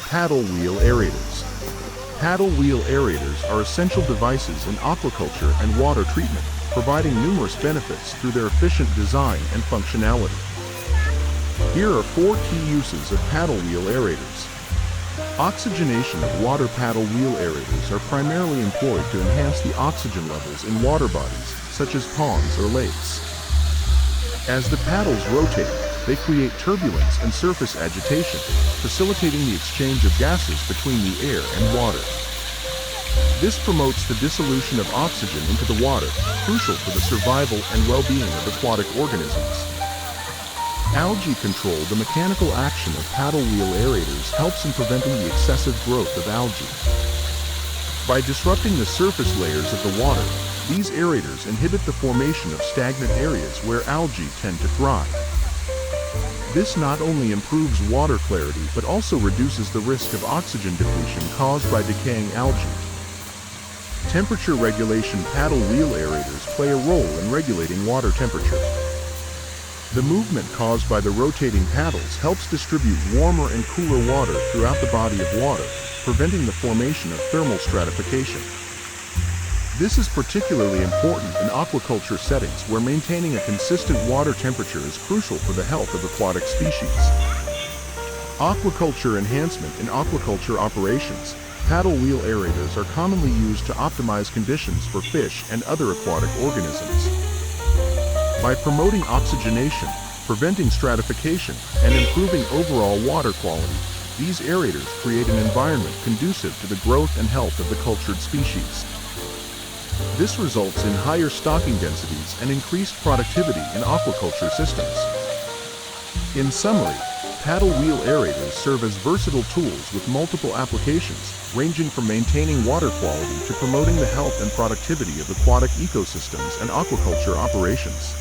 Paddle wheel aerators. Paddle wheel aerators are essential devices in aquaculture and water treatment, providing numerous benefits through their efficient design and functionality. Here are 4 key uses of paddle wheel aerators. Oxygenation of water paddle wheel aerators are primarily employed to enhance the oxygen levels in water bodies, such as ponds or lakes. As the paddles rotate, they create turbulence and surface agitation, facilitating the exchange of gases between the air and water. This promotes the dissolution of oxygen into the water, crucial for the survival and well-being of aquatic organisms. Algae control. The mechanical action of paddle wheel aerators helps in preventing the excessive growth of algae. By disrupting the surface layers of the water, these aerators inhibit the formation of stagnant areas where algae tend to thrive. This not only improves water clarity but also reduces the risk of oxygen depletion caused by decaying algae. Temperature regulation. Paddle wheel aerators play a role in regulating water temperature. The movement caused by the rotating paddles helps distribute warmer and cooler water throughout the body of water, preventing the formation of thermal stratification. This is particularly important in aquaculture settings where maintaining a consistent water temperature is crucial for the health of aquatic species. Aquaculture enhancement. In aquaculture operations, paddle wheel aerators are commonly used to optimize conditions for fish and other aquatic organisms. By promoting oxygenation, preventing stratification, and improving overall water quality, these aerators create an environment conducive to the growth and health of the cultured species. This results in higher stocking densities and increased productivity in aquaculture systems. In summary, paddle wheel aerators serve as versatile tools with multiple applications, ranging from maintaining water quality to promoting the health and productivity of aquatic ecosystems and aquaculture operations.